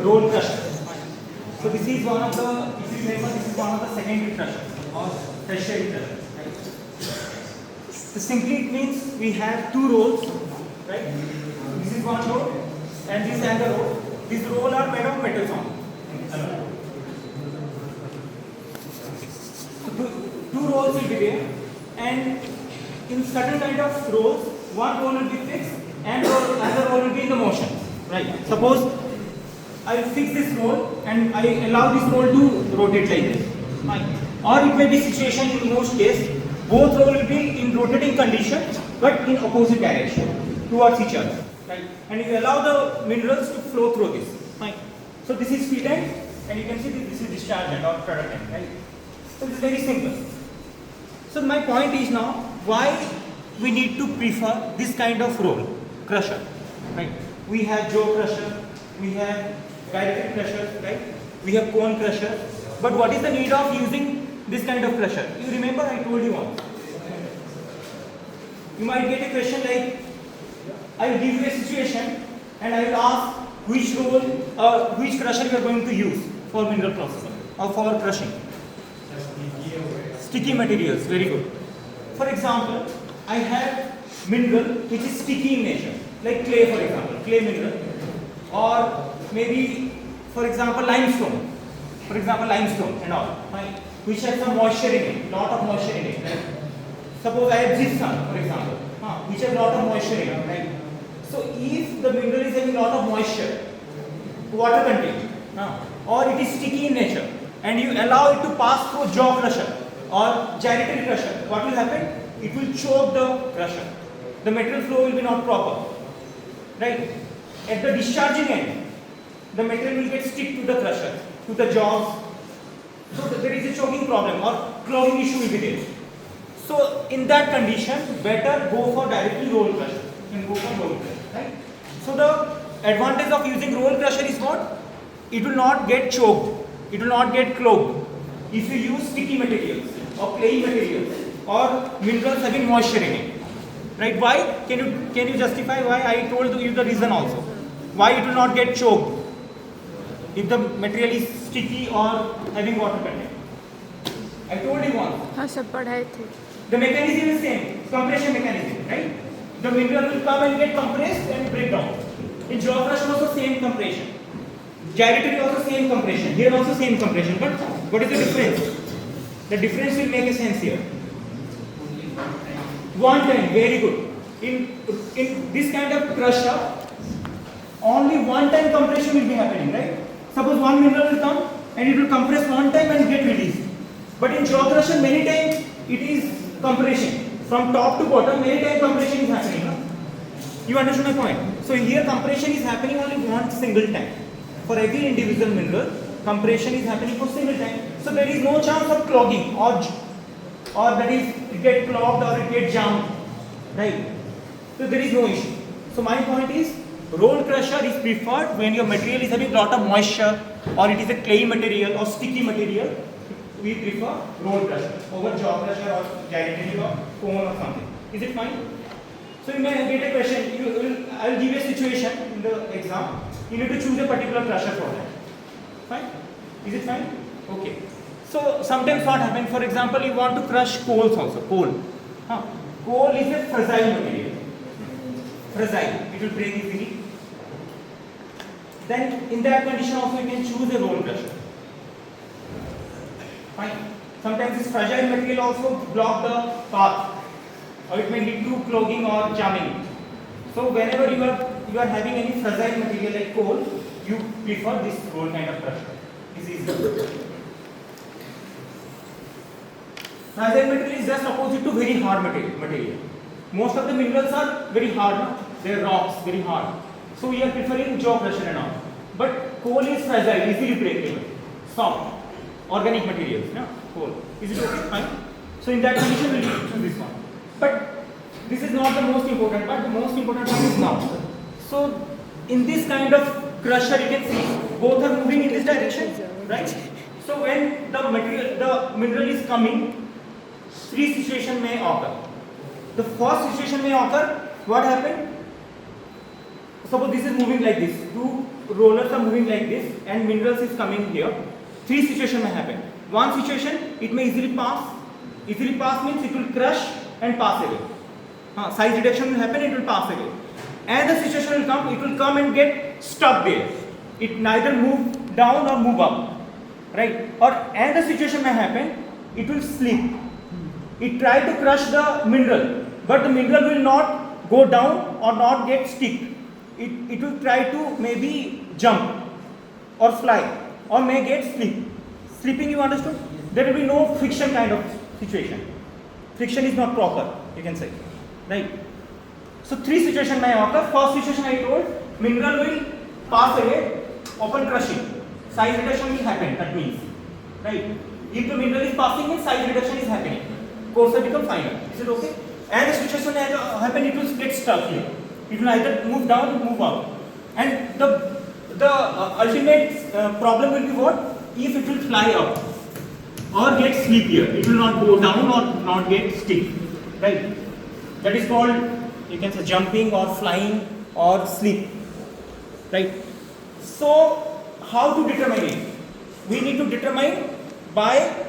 roll crusher. So this is one of the, if you remember, this is one of the secondary crushers or tertiary crusher. Right? So simply it means we have two rolls, right? This is one roll and this another roll. These rolls are made of metal only. So two rolls will be there, and in certain kind of rolls, one roll will be fixed and another roll will be in the motion. Right? Suppose I fix this roll and I allow this roll to rotate like this. Right? Or it may be situation in most case, both roll will be in rotating condition but in opposite direction towards each other. Right? And you allow the minerals to flow through this. Right? So this is feed end, and you can see this is discharge end or product end. Right? So this is very simple. So my point is now, why we need to prefer this kind of roll crusher. Right? We have jaw crusher, we have directed crusher, right? We have cone crusher. But what is the need of using this kind of crusher? You remember I told you once. You might get a question like, I will give you a situation and I will ask which roll or which crusher you are going to use for mineral processing or for crushing. Sticky materials, very good. For example, I have mineral which is sticky in nature, like clay, for example, clay mineral, or maybe, for example, limestone. For example, limestone and all, right? Which has some moisture in it, lot of moisture in it. Right? Suppose I have gypsum, for example, which has lot of moisture in it. Right? So if the mineral is having lot of moisture, water content, or it is sticky in nature, and you allow it to pass through jaw crusher or gyratory crusher, what will happen? It will choke the crusher. The material flow will be not proper. Right? At the discharging end, the material will get stick to the crusher, to the jaws. So there is a choking problem or clogging issue will be there. So in that condition, better go for directly roll crusher. You can go for roll crusher. Right? So the advantage of using roll crusher is what? It will not get choked. It will not get clogged. If you use sticky materials or clayey materials or minerals having moisture in it. Right? Why? Can you justify why? I told you the reason also. Why it will not get choked if the material is sticky or having water content. I told you once. हाँ सब पढ़ाए थे. The mechanism is same, compression mechanism, right? The mineral will come and get compressed and break down. In jaw crusher also same compression. Gyratory also same compression. Here also same compression. But what is the difference? The difference will make a sense here. One time, very good. In this kind of crusher, only one time compression will be happening, right? Suppose one mineral will come and it will compress one time and get released. But in jaw crusher, many times it is compression. From top to bottom, many times compression is happening. No? You understand my point? So here compression is happening only one single time. For every individual mineral, compression is happening for single time. So there is no chance of clogging or that is it get clogged or it get jammed, right? So there is no issue. So my point is, roll crusher is preferred when your material is having lot of moisture or it is a clay material or sticky material. We prefer roll crusher over jaw crusher or gyratory or cone or something. Is it fine? So you may get a question. I will give you a situation in the exam. You need to choose a particular crusher for that. Fine? Is it fine? Okay. So sometimes what happens, for example, you want to crush coals also. Coal. Coal is a fragile material. Fragile. It will break easily. Then in that condition also you can choose a roll crusher. Fine. Sometimes this fragile material also block the path, or it may lead to clogging or jamming. So whenever you are having any fragile material like coal, you prefer this roll kind of crusher. This is fragile material is just opposite to very hard material. Most of the minerals are very hard. They are rocks, very hard. So we are preferring jaw crusher and all. But coal is fragile, easily breakable, soft, organic materials. No? Coal. Is it okay? Fine. So in that condition, we will choose this one. But this is not the most important part. The most important part is now. So in this kind of crusher, you can see both are moving in this direction, right? So when the mineral is coming, three situations may occur. The first situation may occur. What happened? Suppose this is moving like this. Two rollers are moving like this and minerals is coming here, three situations may happen. One situation, it may easily pass. Easily pass means it will crush and pass away. Size reduction will happen, it will pass away. And the situation will come and get stuck there. It neither move down or move up, right? Or and the situation may happen, it will slip. It try to crush the mineral, but the mineral will not go down or not get stick. It will try to maybe jump or fly or may get slip. Slipping, you understood? There will be no friction kind of situation. Friction is not proper, you can say, right? So three situations may occur. First situation I told, mineral will pass away, open crushing. Size reduction will happen, that means, right? If the mineral is passing in, size reduction is happening. Course become final. Is it okay? And the situation will happen, it will get stuck here. It will either move down or move up. And the ultimate problem will be what? If it will fly up or get slip here. It will not go down or not get stick. Right? That is called, you can say, jumping or flying or slip. Right? So, how to determine it? We need to determine by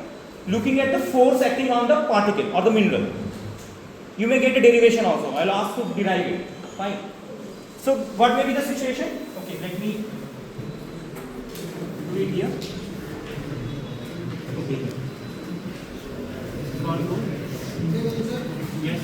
looking at the force acting on the particle or the mineral. You may get a derivation also. I'll ask to derive it. Fine. So, what may be the situation? Okay, let me do it here. Okay. Yes.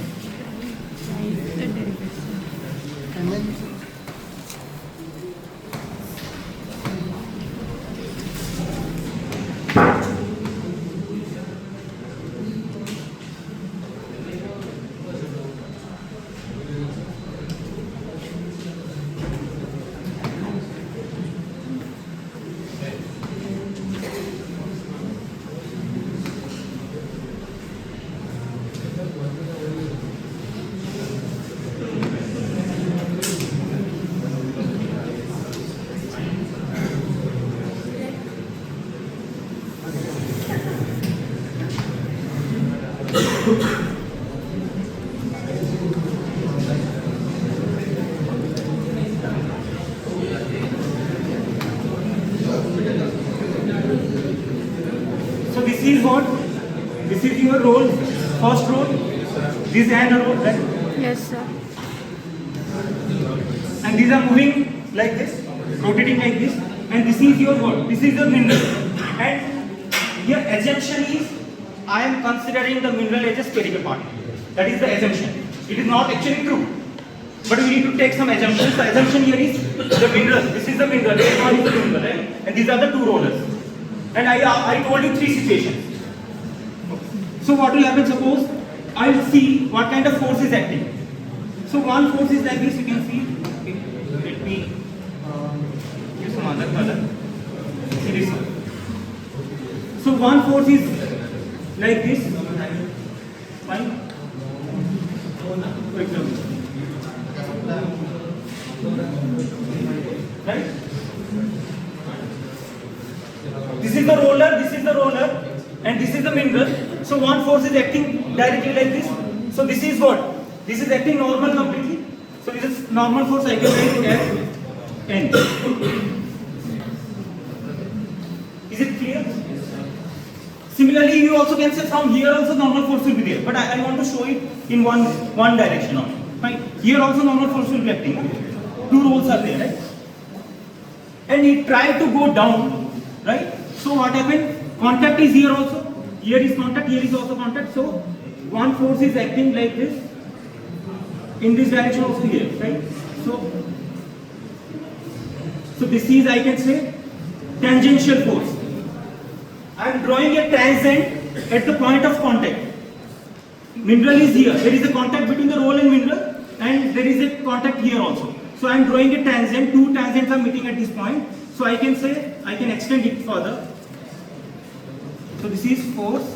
So this is what? This is your roll, first roll. This is another roll, right? Yes, sir. And these are moving like this, rotating like this. And this is your what? This is your mineral. And your assumption is, I am considering the mineral as a spherical particle. That is the assumption. It is not actually true. But we need to take some assumptions. The assumption here is the mineral. This is the mineral. This one is the mineral, right? And these are the two rollers. And I told you three situations. So what will happen? Suppose I will see what kind of force is acting. So one force is like this. You can see. Okay. Let me give some other color. See this one. So one force is like this. Fine. For example. Right? This is the roller, and this is the mineral. So one force is acting directly like this. So this is what? This is acting normal completely. So this is normal force, I can write as N. Is it clear? Similarly, you also can say from here also normal force will be there. But I want to show it in one direction only. Right? Here also normal force will be acting. Two rolls are there, right? And he tried to go down, right? So what happened? Contact is here also. Here is contact, here is also contact. So one force is acting like this. In this direction also here, right? So this is, I can say, tangential force. I am drawing a tangent at the point of contact. Mineral is here. There is a contact between the roll and mineral, and there is a contact here also. So I am drawing a tangent. Two tangents are meeting at this point. So I can say, I can extend it further. So this is force,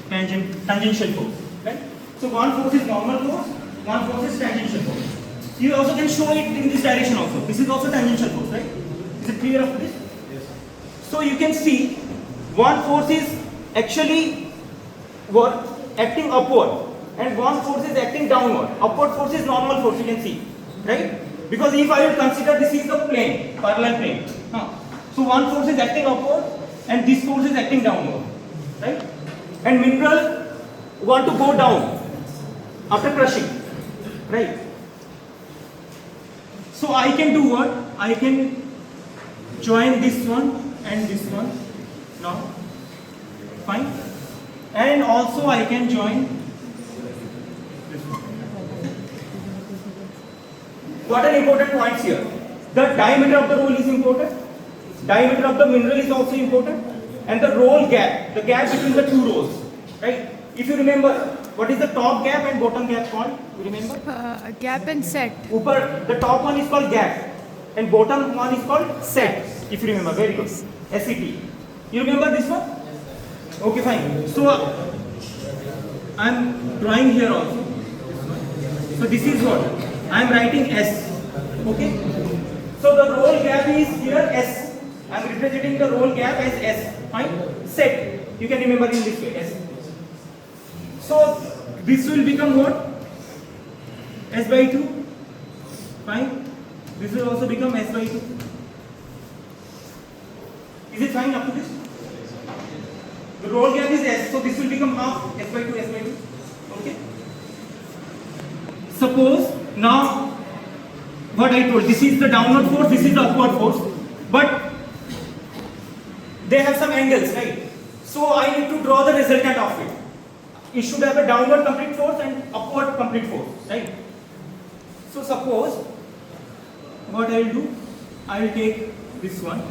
tangential force, right? So one force is normal force, one force is tangential force. You also can show it in this direction also. This is also tangential force, right? Is it clear of this? Yes. So you can see one force is actually acting upward and one force is acting downward. Upward force is normal force, you can see, right? Because if I will consider this is the plane, parallel plane. So one force is acting upward and this force is acting downward, right? And mineral want to go down after crushing, right? So I can do what? I can join this one and this one now, fine. And also I can join this one. What are important points here? The diameter of the roll is important. Diameter of the mineral is also important. And the roll gap, the gap between the two rolls, right? If you remember, what is the top gap and bottom gap called? You remember? Gap and set. Upper, the top one is called gap and bottom one is called set. If you remember, very good. SET. You remember this one? Okay, fine. So I am drawing here also. So this is what I am writing S. Okay. So the roll gap is here S. I am representing the roll gap as S. Fine. Set. You can remember in this way S. So this will become what? S by 2. Fine. This will also become S by 2. Is it fine up to this? The roll gap is S, so this will become half S by 2, S by 2. Okay. Suppose now what I told, this is the downward force, this is the upward force, but they have some angles, right? So I need to draw the resultant of it. It should have a downward complete force and upward complete force, right? So suppose what I will do, I will take this one.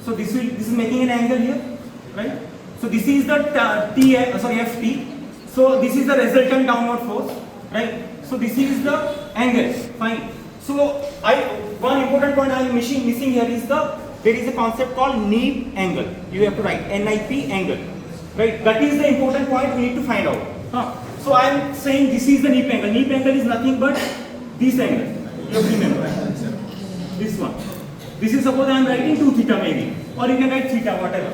So this is making an angle here, right? So this is the Ft. So this is the resultant downward force, right? So this is the angle, fine. So one important point I am missing here is there is a concept called NIP angle. You have to write NIP angle, right? That is the important point we need to find out. So I am saying this is the NIP angle. NIP angle is nothing but this angle. You have to remember this one. This is suppose I am writing 2 theta maybe, or you can write theta, whatever.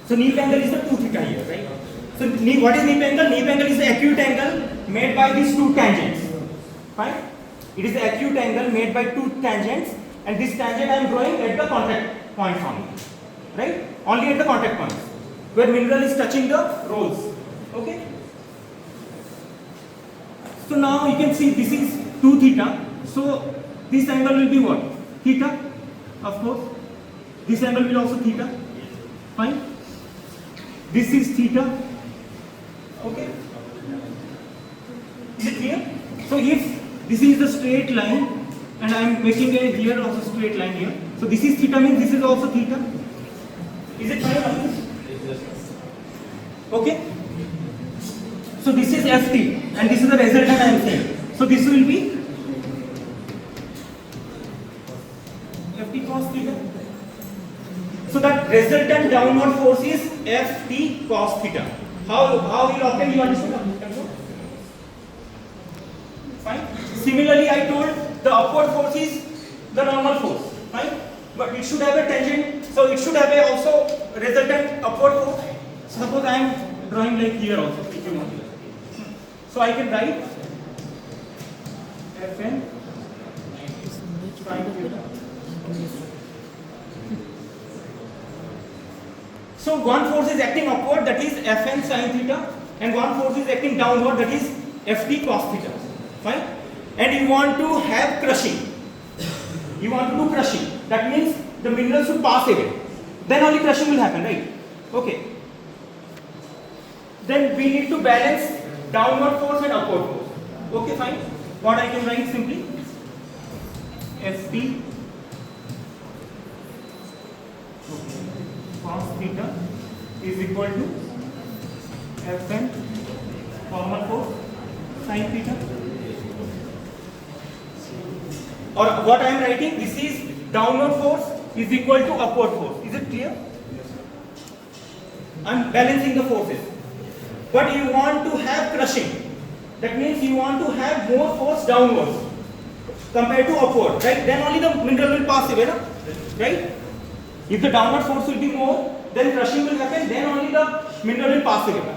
So NIP angle is the 2 theta here, right? So what is NIP angle? NIP angle is the acute angle made by these two tangents. Fine? It is the acute angle made by two tangents, and this tangent I am drawing at the contact points only, right? Only at the contact points where mineral is touching the rolls. Okay? So now you can see this is 2 theta. So this angle will be what? Theta, of course. This angle will also theta. Fine. This is theta. Okay. Is it clear? So if this is the straight line and I am making a here also straight line here. So this is theta means this is also theta. Is it fine? Okay. So this is Ft and this is the resultant I am saying. So this will be Ft cos theta. So that resultant downward force is Ft cos theta. How you obtain, you understand? Fine. Similarly, I told the upward force is the normal force. Fine. But it should have a tangent, so it should have a also resultant upward force. So suppose I am drawing like here also, if you want. So I can write Fn sin theta. So one force is acting upward, that is Fn sin theta, and one force is acting downward, that is Ft cos theta. Fine? And you want to have crushing. You want to do crushing. That means the mineral should pass away. Then only crushing will happen, right? Okay. Then we need to balance downward force and upward force. Okay, fine. What I can write simply? Ft cos theta is equal to Fn normal force sin theta. Or what I am writing, this is downward force is equal to upward force. Is it clear? I am balancing the forces. But you want to have crushing. That means you want to have more force downwards compared to upward, right? Then only the mineral will pass away, no? Right? If the downward force will be more, then crushing will happen, then only the mineral will pass away.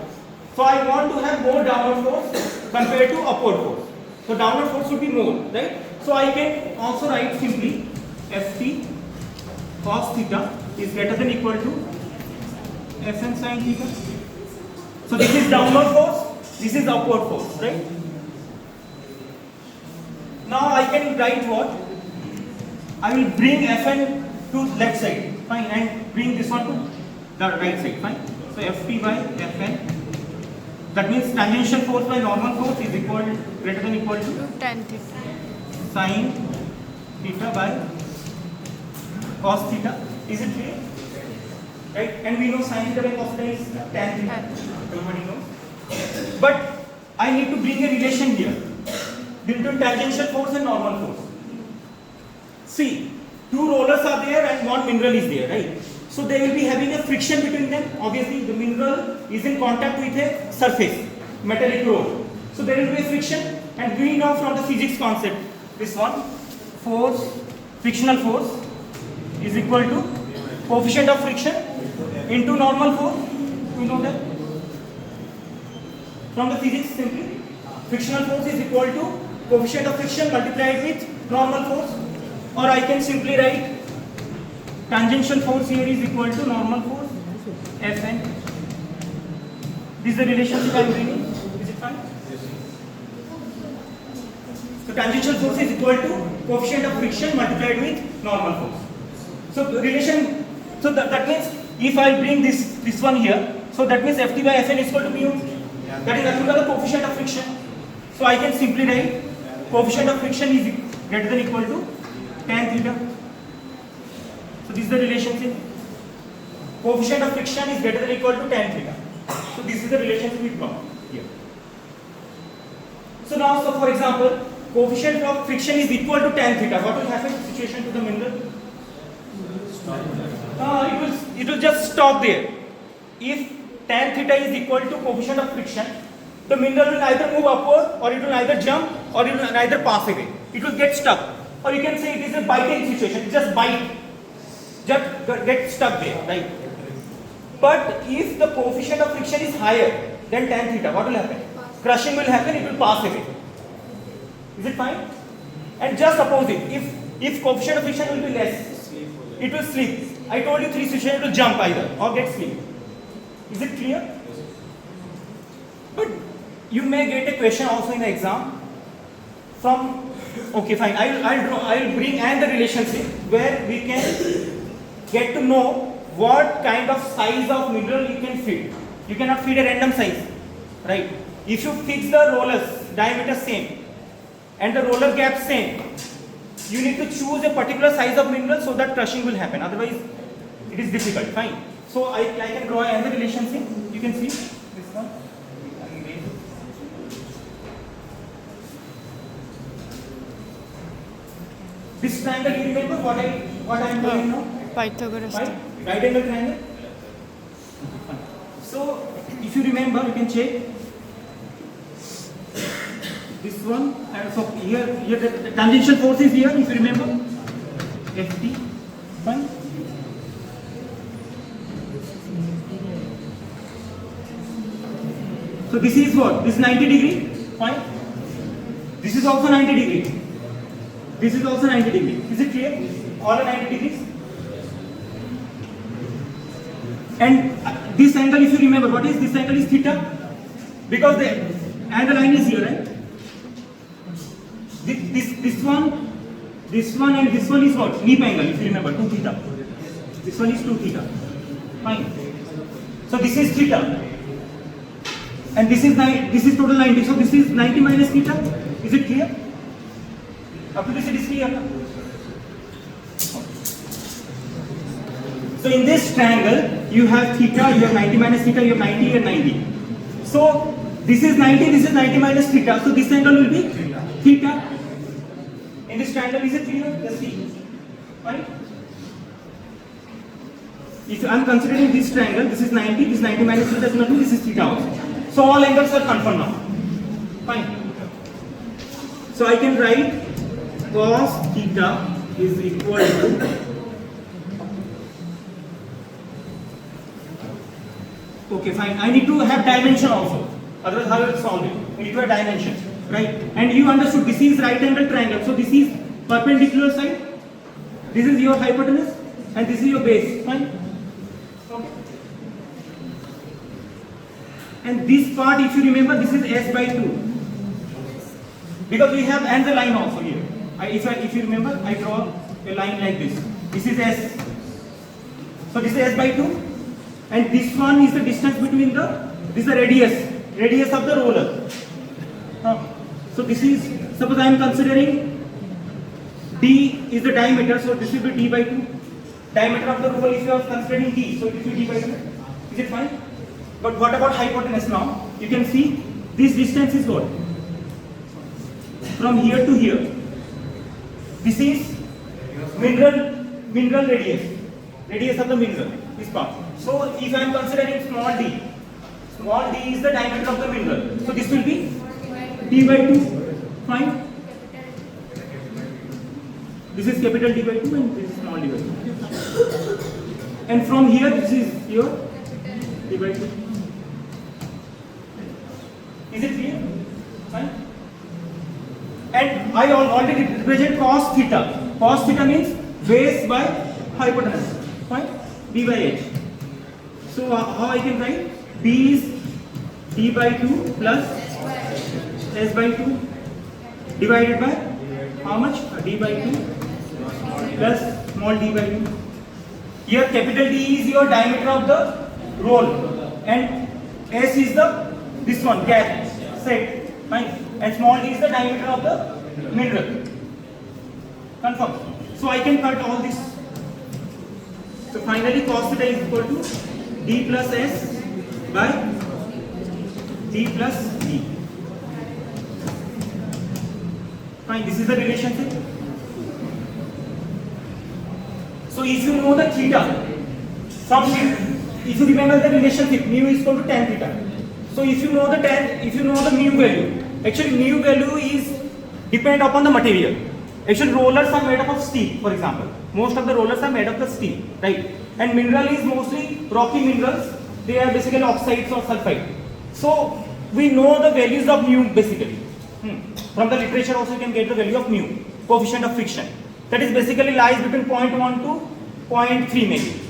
So I want to have more downward force compared to upward force. So downward force should be more, right? So I can also write simply Ft cos theta is greater than equal to Fn sin theta. So this is downward force, this is upward force, right? Now I can write what? I will bring Fn to left side, fine, and bring this one to the right side, fine. So Ft by Fn, that means tangential force by normal force is equal greater than equal to tan theta. sin theta by cos theta. Is it clear? Right? And we know sin theta by cos theta is tan theta. Everybody knows. But I need to bring a relation here between tangential force and normal force. See, two rollers are there and one mineral is there, right? So they will be having a friction between them. Obviously, the mineral is in contact with a surface, metallic roll. So there will be a friction, and we know from the physics concept, this one, force, frictional force is equal to coefficient of friction into normal force. We know that from the physics simply. Frictional force is equal to coefficient of friction multiplied with normal force. Or I can simply write tangential force here is equal to normal force Fn. This is the relationship I am bringing. Is it fine? So tangential force is equal to coefficient of friction multiplied with normal force. So the relation. So that means if I bring this one here, so that means Ft by Fn is equal to mu. That is nothing but the coefficient of friction. So I can simply write coefficient of friction is greater than equal to tan theta. So this is the relationship. Coefficient of friction is greater than equal to tan theta. So this is the relationship we draw here. So now, so for example, coefficient of friction is equal to tan theta. What will happen in situation to the mineral? It will just stop there. If tan theta is equal to coefficient of friction, the mineral will either move upward, or it will either jump, or it will either pass away. It will get stuck. Or you can say it is a biting situation, it just bite, just get stuck there, right? But if the coefficient of friction is higher than tan theta, what will happen? Crushing will happen, it will pass away. Is it fine? And just opposite, if coefficient of friction will be less, it will slip. I told you three situations, it will jump either or get slip. Is it clear? But you may get a question also in the exam from, okay fine, I will bring and the relationship where we can get to know what kind of size of mineral you can feed. You cannot feed a random size, right? If you fix the rollers diameter same and the roller gap same, you need to choose a particular size of mineral so that crushing will happen. Otherwise, it is difficult. Fine. So I can draw another relationship. You can see this one. This triangle, you remember what I am doing now? Pythagoras. Right angle triangle. So if you remember, you can check this one. And so here the tangential force is here. If you remember, Ft. Fine. So this is what? This is 90 degree. Fine. This is also 90 degree. This is also 90 degree. Is it clear? All are 90 degrees. And this angle, if you remember, what is this angle is theta? Because the and the line is here, right? This one and this one is what? Leap angle, if you remember, 2 theta. This one is 2 theta. Fine. So this is theta. And this is total 90. So this is 90 minus theta. Is it clear? Up to this it is clear. So in this triangle, you have theta, you have 90 minus theta, you have 90 and 90. So this is 90, this is 90 minus theta. So this angle will be theta. In this triangle, is it clear? Let's see. Right? If I am considering this triangle, this is 90, this is 90 minus theta is nothing, this is theta also. So all angles are confirmed now. Fine. So I can write cos theta is equal to, okay fine, I need to have dimension also, otherwise how will I solve it? We need to have dimension. right? And you understood this is right angle triangle, so this is perpendicular side, this is your hypotenuse, and this is your base, fine? Okay. And this part, if you remember, this is s by 2, because we have and the line also here. If you remember, I draw a line like this. This is s, so this is s by 2, and this one is the distance between this is the radius of the roller. So this is, suppose I am considering d is the diameter, so this will be d by 2. Diameter of the roller, if you are considering d, so it will be d by 2. Is it fine? But what about hypotenuse now? You can see this distance is what? From here to here. This is mineral radius of the mineral, this part. So if I am considering small d is the diameter of the mineral. So this will be d by 2, fine? This is capital D by 2 and this is small d by 2. And from here, this is your d by 2. Is it clear? Fine? And I already represent cos theta. Cos theta means base by hypotenuse. Fine? B by h. So how I can write? B is d by 2 plus s by 2 divided by how much? D by 2 plus small d by 2. Here capital D is your diameter of the roll and s is this one gap set, fine, and small d is the diameter of the mineral. Confirm. So I can cut all this. So finally cos theta is equal to d plus s by d plus d. Fine, this is the relationship. So if you know the theta, if you remember the relationship, mu is equal to tan theta. So if you know the mu value, actually mu value is depend upon the material. Actually rollers are made up of steel, for example. Most of the rollers are made up of steel, right? And mineral is mostly rocky minerals. They are basically oxides or sulfide. So we know the values of mu basically. From the literature also you can get the value of mu, coefficient of friction. That is basically lies between 0.1 to 0.3 maybe.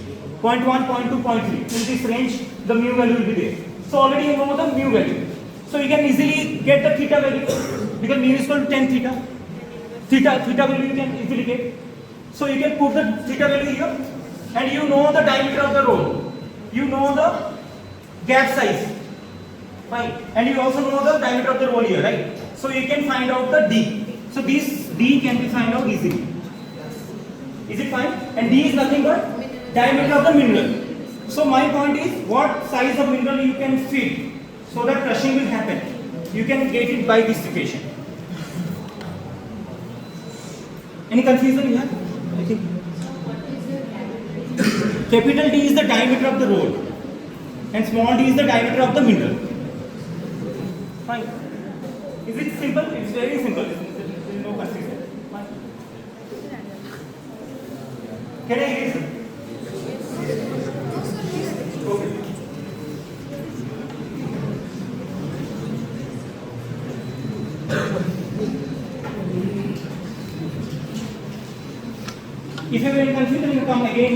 0.1, 0.2, 0.3. In this range the mu value will be there. So already you know the mu value. So you can easily get the theta value because mu is equal to tan theta. Theta value you can easily get. So you can put the theta value here and you know the diameter of the roll. You know the gap size. Fine. And you also know the diameter of the roll here, right? So you can find out the D. So this D can be found out easily. Is it fine? And D is nothing but diameter of the mineral. So my point is what size of mineral you can feed so that crushing will happen. You can get it by this equation. Any confusion you have? I think. Capital D is the diameter of the roll and small d is the diameter of the mineral. Fine. Is it simple? It's very simple. There is no confusion. Fine. Can I erase it? Okay. If you are very confused, you come again.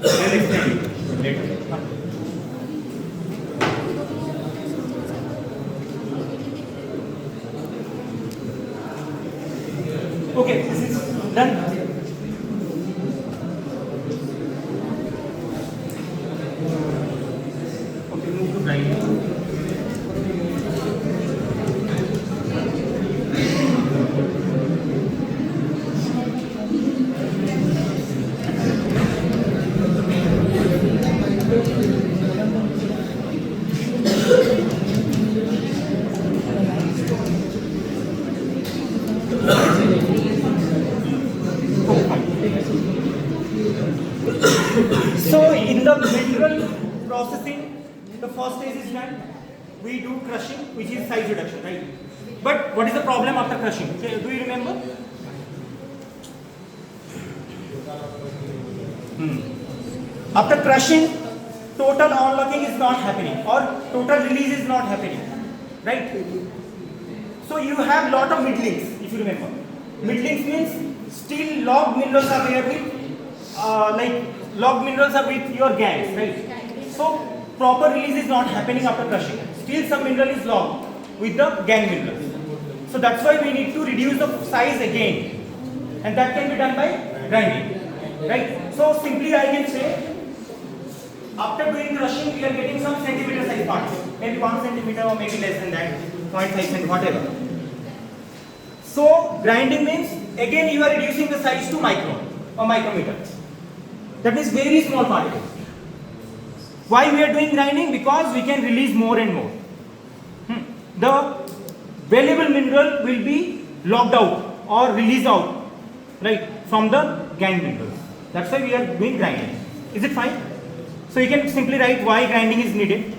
I will explain it later. Okay, this is done. Okay, move to right. So in the mineral processing, the first stage is done. We do crushing, which is size reduction, right? But what is the problem after crushing? Okay, do you remember? After crushing, total unlocking is not happening or total release is not happening, right? So you have lot of mid-links, if you remember. Mid-links means still logged minerals are there with, logged minerals are with your gangs, right? So proper release is not happening after crushing. Still some mineral is logged with the gang minerals. So that's why we need to reduce the size again, and that can be done by grinding, right? So simply I can say, after doing crushing, we are getting some centimeter size particles, maybe 1 centimeter or maybe less than that, 0.5 centimeter, whatever. So grinding means again you are reducing the size to micron or micrometer. That means very small particles. Why we are doing grinding? Because we can release more and more. The valuable mineral will be locked out or released out, right, from the gang minerals. That's why we are doing grinding. Is it fine? So you can simply write why grinding is needed: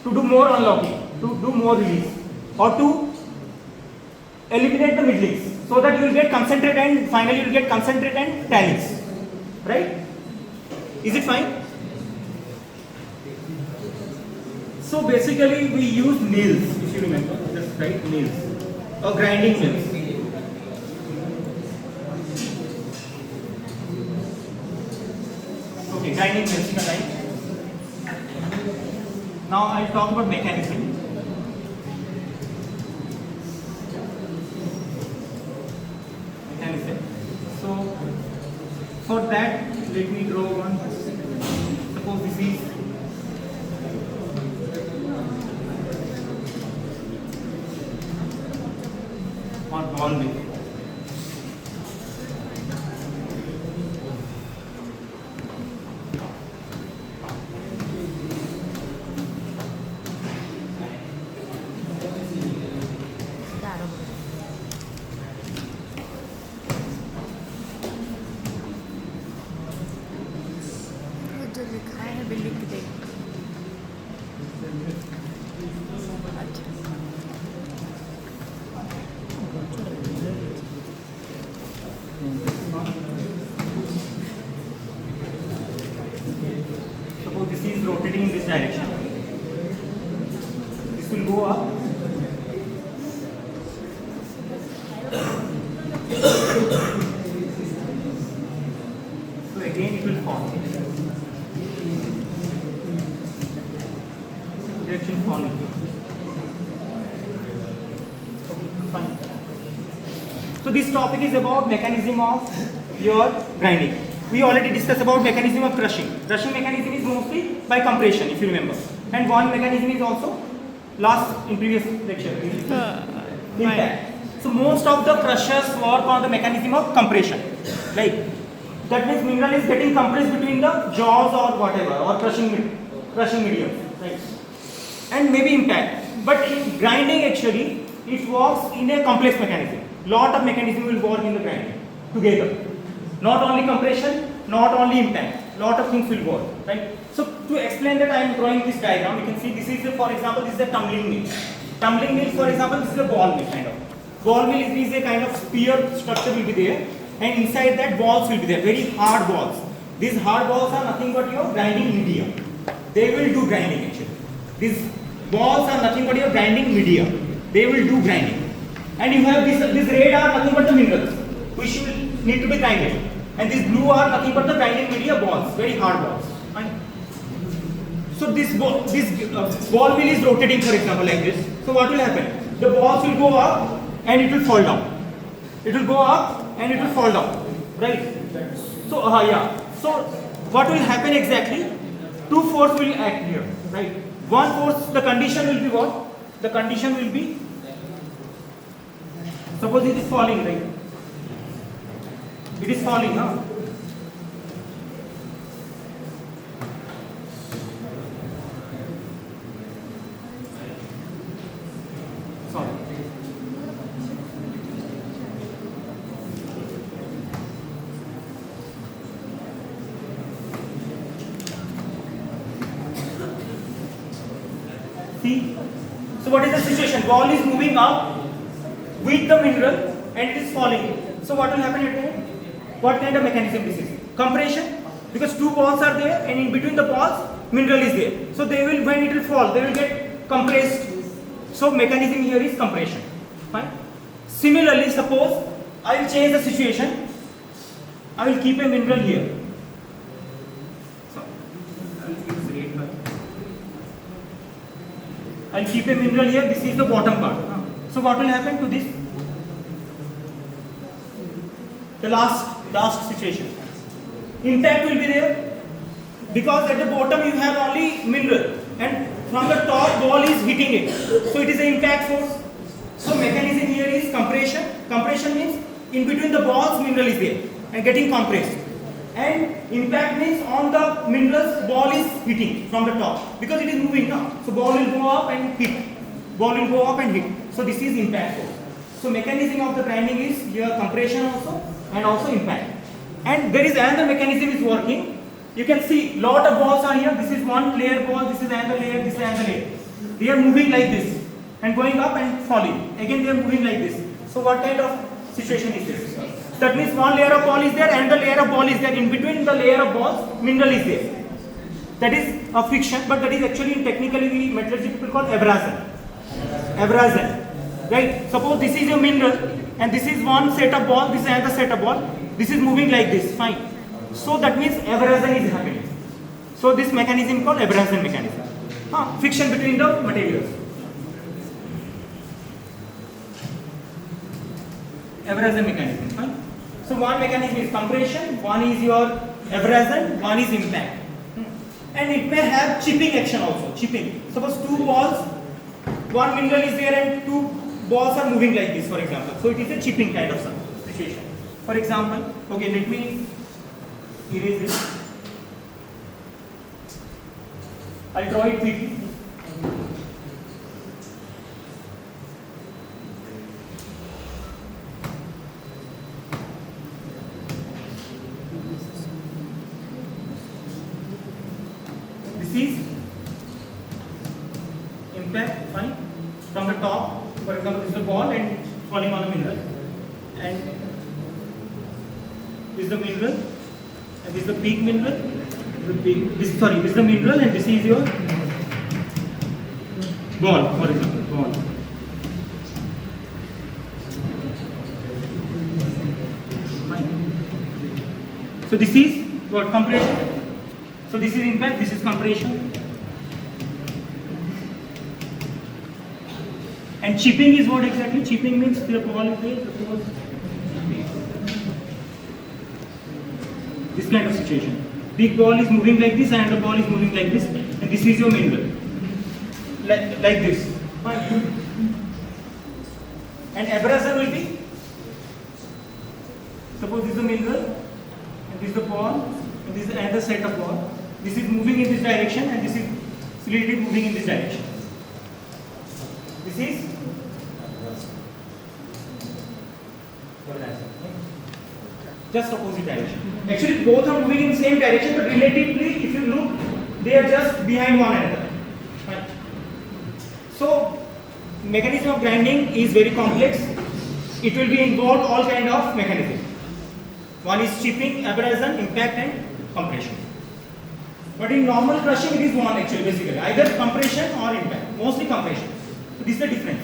to do more unlocking, to do more release, or to eliminate the middlings, so that you will get concentrate and finally you will get concentrate and tannins, right? Is it fine? So basically we use mills, if you remember, just write mills or grinding mills. Okay, grinding mills, right? Now I'll talk about mechanism. So for that, let me draw one. Suppose this is one ball mill. जो लिखा है भी लिख दे। Suppose this is rotating in this direction. This will go up. So again it will fall. Direction falling. Okay, fine. So this topic is about mechanism of your grinding. We already discussed about mechanism of crushing. Crushing mechanism is mostly by compression, if you remember. And one mechanism is also last in previous lecture. Impact. So most of the crushers work on the mechanism of compression. Like that means mineral is getting compressed between the jaws or whatever, or crushing medium, right? And maybe impact. But in grinding actually it works in a complex mechanism. Lot of mechanism will work in the grinding together. Not only compression, not only impact. Lot of things will work, right? So to explain that, I am drawing this diagram. You can see this is for example, this is a tumbling mill. Tumbling mill, for example, this is a ball mill kind of. Ball mill is a kind of spear structure will be there, and inside that balls will be there, very hard balls. These hard balls are nothing but your grinding media. They will do grinding actually. These balls are nothing but your grinding media. They will do grinding. And you have this red are nothing but the minerals, which will need to be grinded. And these blue are nothing but the grinding media balls, very hard balls. Fine. So this ball mill is rotating, for example, like this. So what will happen? The balls will go up and it will fall down. It will go up and it will fall down, right? So yeah. So what will happen exactly? Two forces will act here, right? One force, the condition will be what? The condition will be, suppose it is falling, right? It is falling, huh? Sorry. See? So what is the situation? Ball is moving up with the mineral and it is falling. So what will happen at the end? What kind of mechanism this is? Compression, because two balls are there and in between the balls mineral is there. So they will, when it will fall, they will get compressed. So mechanism here is compression. Fine. Similarly, suppose I will change the situation. I will keep a mineral here. So I will use red color. I will keep a mineral here. This is the bottom part. So what will happen to this? The last situation. Impact will be there because at the bottom you have only mineral and from the top ball is hitting it. So it is an impact force. So mechanism here is compression. Compression means in between the balls mineral is there and getting compressed. And impact means on the minerals ball is hitting from the top because it is moving now. So ball will go up and hit. Ball will go up and hit. So this is impact force. So mechanism of the grinding is here compression also and also impact. And there is another mechanism is working. You can see lot of balls are here. This is one layer ball, this is another layer, this is another layer. They are moving like this and going up and falling. Again they are moving like this. So what kind of situation is this? That means one layer of ball is there and the layer of ball is there. In between the layer of balls, mineral is there. That is a friction, but that is actually technically we metallurgy people call abrasion. Abrasion. Right? Suppose this is your mineral and this is one set of ball, this is another set of ball. This is moving like this, fine. So that means abrasion is happening. So this mechanism called abrasion mechanism. Friction between the materials. Abrasion mechanism, fine. So one mechanism is compression, one is your abrasion, one is impact. And it may have chipping action also, chipping. Suppose two balls, one mineral is there and two balls are moving like this, for example. So it is a chipping kind of situation. For example, okay, let me erase this. I'll draw it quickly. This is impact, fine. From the top, for example, this is the ball and falling on the mineral. And this is the mineral, and this is the peak mineral. This is the mineral, and this is your ball, for example, ball. Fine. So this is what compression. So this is impact, this is compression. And chipping is what exactly? Chipping means the ball is there, suppose this kind of situation. Big ball is moving like this and the ball is moving like this, and this is your mineral. Like this. And abrasion will be, suppose this is the mineral, and this is the ball, and this is another set of ball. This is moving in this direction, and this is slightly moving in this direction. This is just opposite direction. Actually, both are moving in the same direction, but relatively, if you look, they are just behind one another. Right. So, mechanism of grinding is very complex. It will be involved all kind of mechanism. One is chipping, abrasion, impact, and compression. But in normal crushing, it is one actually, basically either compression or impact. Mostly compression. So this is the difference.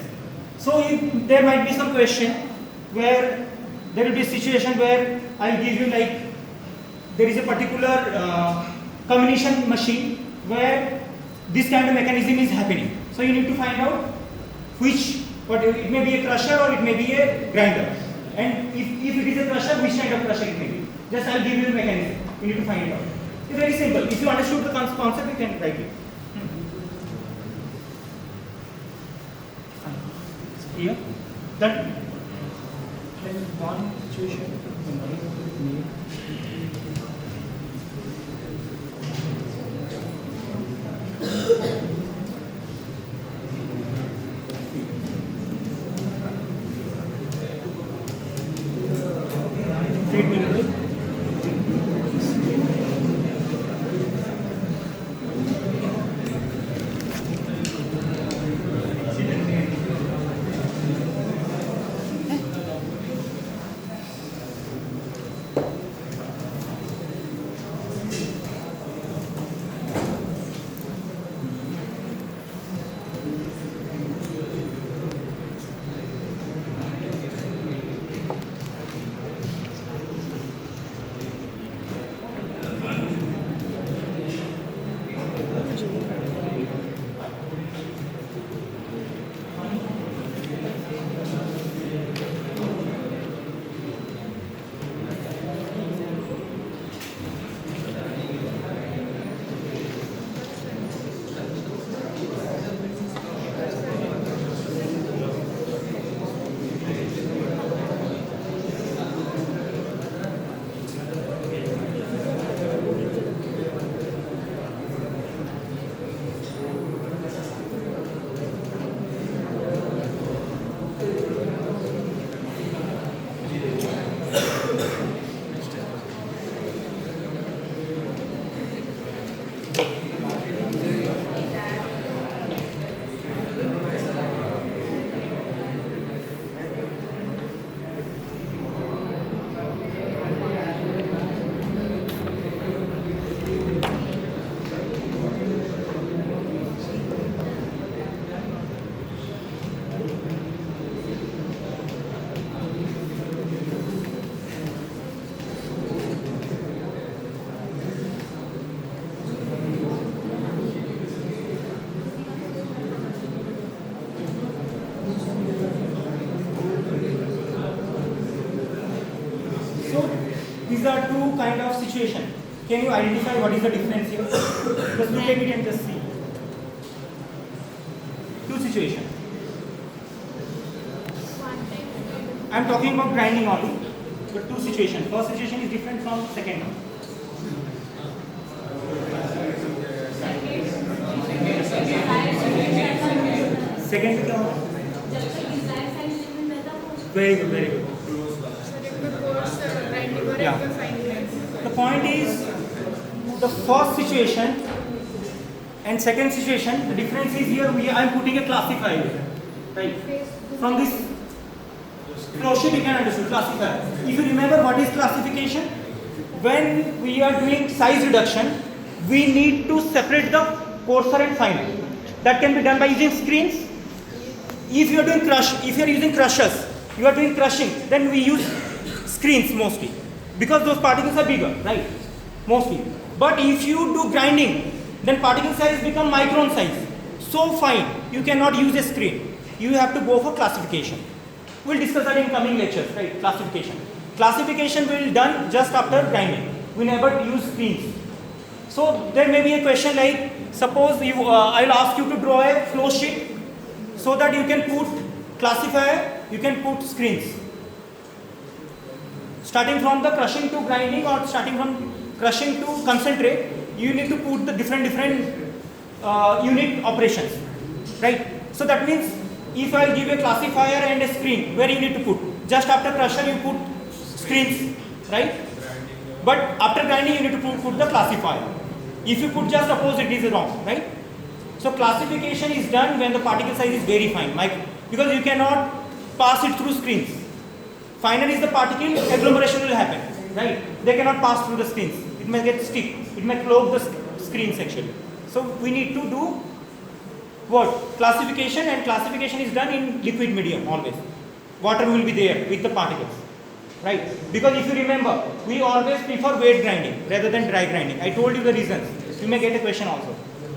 So if there might be some question where there will be a situation where I will give you like there is a particular comminution machine where this kind of mechanism is happening. So you need to find out what it may be a crusher or it may be a grinder. And if it is a crusher, which kind of crusher it may be. Just I will give you the mechanism. You need to find it out. It's very simple. If you understood the concept, you can write it. Here, that one situation. kind of situation. Can you identify what is the difference here? Just look at it and just see. Two situations. I'm talking about grinding only, but two situations. First situation is different from second one. Second में क्या होगा? Very good, very good. Yeah. The point is, the first situation and second situation, the difference is here I am putting a classifier, right? From this flow sheet you can understand classifier. If you remember what is classification, when we are doing size reduction, we need to separate the coarser and finer. That can be done by using screens. If you are doing using crushers, you are doing crushing, then we use screens mostly because those particles are bigger, right? Mostly. But if you do grinding, then particle size become micron size. So fine, you cannot use a screen. You have to go for classification. We'll discuss that in coming lectures, right? Classification. Classification will be done just after grinding. We never use screens. So there may be a question like, suppose I'll ask you to draw a flow sheet so that you can put classifier, you can put screens. Starting from the crushing to grinding or starting from crushing to concentrate, you need to put the different unit operations, right? So that means if I give a classifier and a screen, where you need to put? Just after crusher you put screens, right? But after grinding you need to put the classifier. If you put just opposite, it is wrong, right? So classification is done when the particle size is very fine, because you cannot pass it through screens. Finer is the particle, agglomeration will happen, right? They cannot pass through the screens. It may get stick, it may clog the screens actually. So we need to do what? Classification, and classification is done in liquid medium always. Water will be there with the particles, right? Because if you remember, we always prefer wet grinding rather than dry grinding. I told you the reasons. You may get a question also.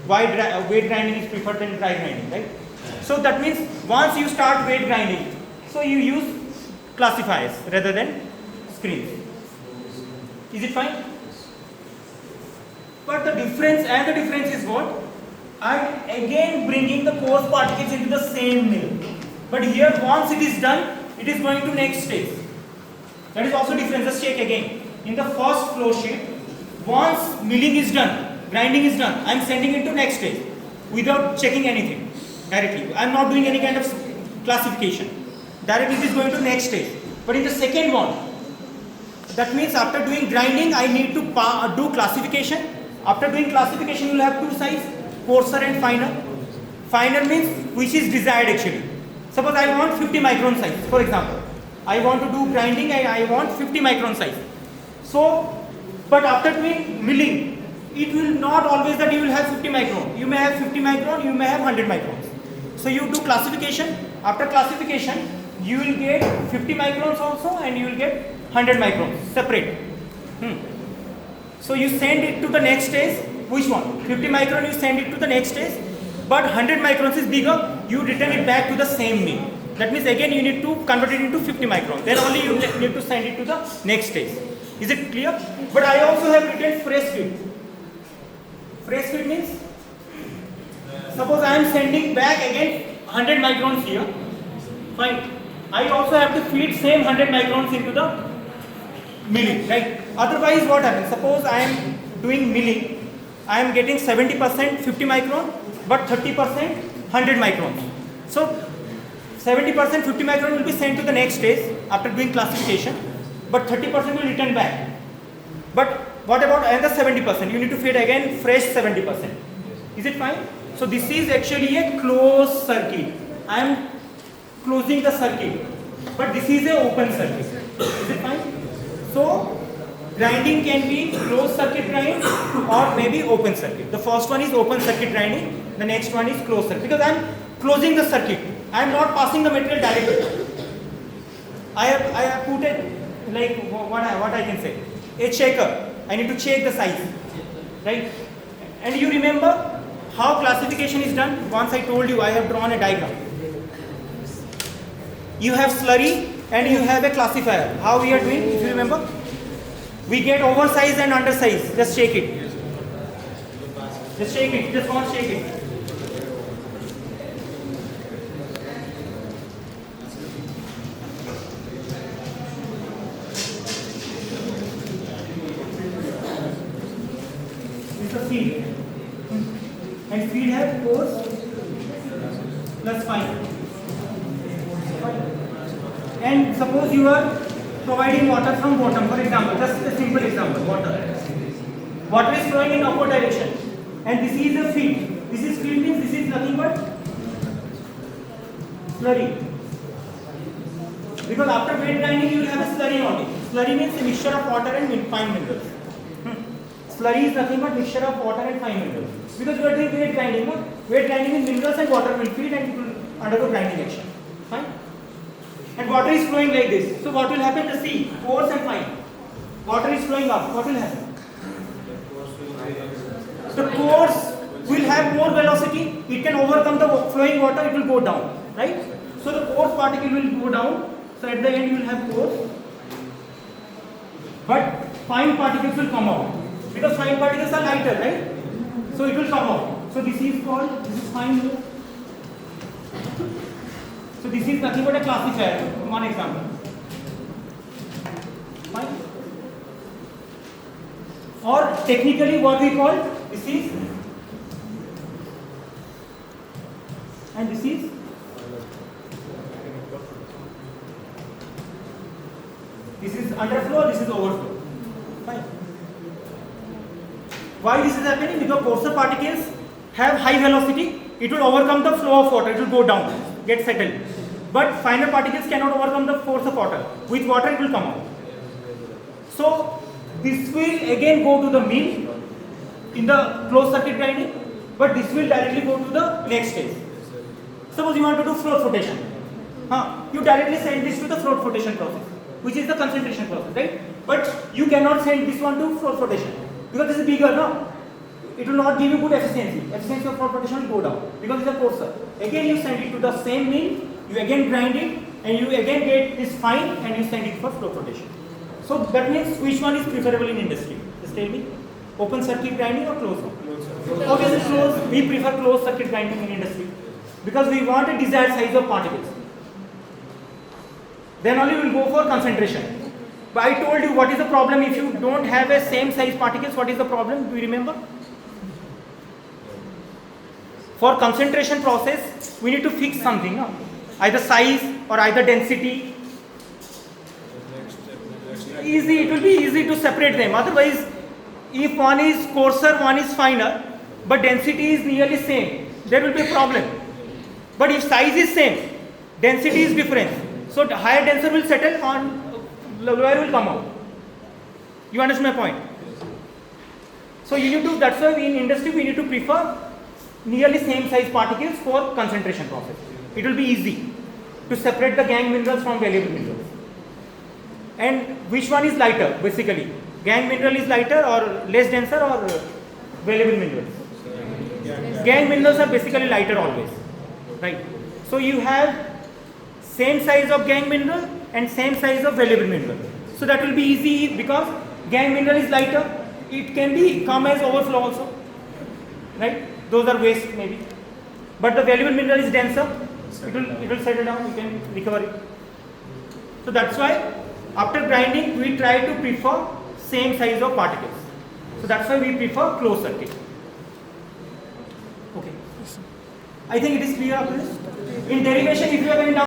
Why wet grinding is preferred than dry grinding, right? So that means once you start wet grinding, so you use classifiers rather than screens. Is it fine? But the difference is what? I'm again bringing the coarse particles into the same mill. But here once it is done, it is going to next stage. That is also different. Just check again. In the first flow sheet, once milling is done, grinding is done, I'm sending it to next stage without checking anything directly. I'm not doing any kind of classification. Directly it is going to next stage. But in the second one, that means after doing grinding, I need to do classification. After doing classification, you will have two sides, coarser and finer. Finer means which is desired actually. Suppose I want 50 micron size, for example. I want to do grinding and I want 50 micron size. So, but after doing milling, it will not always that you will have 50 micron. You may have 50 micron, you may have 100 microns. So you do classification. After classification, you will get 50 microns also and you will get 100 microns separate. So you send it to the next stage. Which one? 50 micron you send it to the next stage, but 100 microns is bigger, you return it back to the same mill. That means again you need to convert it into 50 micron. Then only you need to send it to the next stage. Is it clear? But I also have written fresh feed. Fresh feed means, suppose I am sending back again 100 microns here. Fine. I also have to feed same 100 microns into the milling, right? Otherwise what happens? Suppose I am doing milling, I am getting 70% 50 micron, but 30% 100 microns. So 70% 50 micron will be sent to the next stage after doing classification, but 30% will return back. But what about another 70%? You need to feed again fresh 70%. Is it fine? So this is actually a closed circuit. I am closing the circuit, but this is an open circuit. Is it fine? So grinding can be closed circuit grind or maybe open circuit. The first one is open circuit grinding, the next one is closed circuit, because I am closing the circuit. I am not passing the material directly. I have put it like what I can say, a checker. I need to check the size, right? And you remember how classification is done? Once I told you, I have drawn a diagram. You have slurry and you have a classifier. How we are doing, if you remember? we get oversize and undersize. Just shake it. Just shake it. Just can't shake it. This is the feed. And feed have coarse plus fine. And suppose you are providing water from bottom, for example, just a simple example, water. Water is flowing in upward direction, and this is a feed. This is feed means this is nothing but slurry. Because after wet grinding you will have a slurry only. Slurry means a mixture of water and fine minerals. Slurry is nothing but mixture of water and fine minerals. Because you are doing wet grinding, no? Wet grinding means minerals and water will feed and it will undergo grinding action. Fine? And water is flowing like this. So what will happen? The sea, coarse and fine. Water is flowing up. What will happen? The coarse will have more velocity. It can overcome the flowing water. It will go down, right? So the coarse particle will go down. So at the end you will have coarse, but fine particles will come out because fine particles are lighter, right? So it will come out. So this is fine. So this is nothing but a classifier. One example. Fine. Or technically what we call this is, and this is underflow, this is overflow. Fine. Why this is happening? Because coarser particles have high velocity, it will overcome the flow of water, it will go down, get settled. But finer particles cannot overcome the force of water. With water it will come out. So this will again go to the mill in the closed circuit grinding, but this will directly go to the next stage. Suppose you want to do float flotation. You directly send this to the float flotation process, which is the concentration process, right? But you cannot send this one to float flotation because this is bigger, no? It will not give you good efficiency. Efficiency of float flotation will go down because it's a coarser. Again you send it to the same mill, you again grind it, and you again get this fine and you send it for float flotation. So that means which one is preferable in industry? Just tell me. Open circuit grinding or closed one? Obviously closed. We prefer closed circuit grinding in industry because we want a desired size of particles. Then only we will go for concentration. But I told you what is the problem if you don't have a same size particles. What is the problem? Do you remember? For concentration process, we need to fix something, no? Either size or either density. Easy, it will be easy to separate them. Otherwise, if one is coarser, one is finer, but density is nearly same, there will be a problem. But if size is same, density is different. So the higher denser will settle on lower will come out. You understand my point? So you need to, that's why in industry we need to prefer nearly same size particles for concentration process. It will be easy to separate the gangue minerals from valuable minerals. And which one is lighter basically? Gangue mineral is lighter or less denser or valuable minerals? Gangue minerals are basically lighter always, right? So you have same size of gangue mineral and same size of valuable mineral. So that will be easy because gangue mineral is lighter. It can be come as overflow also, right? Those are waste maybe. But the valuable mineral is denser. It will settle down. You can recover it. So that's why after grinding we try to prefer same size of particles. So that's why we prefer closed circuit. Okay. I think it is clear after this. In derivation, if you have any doubt.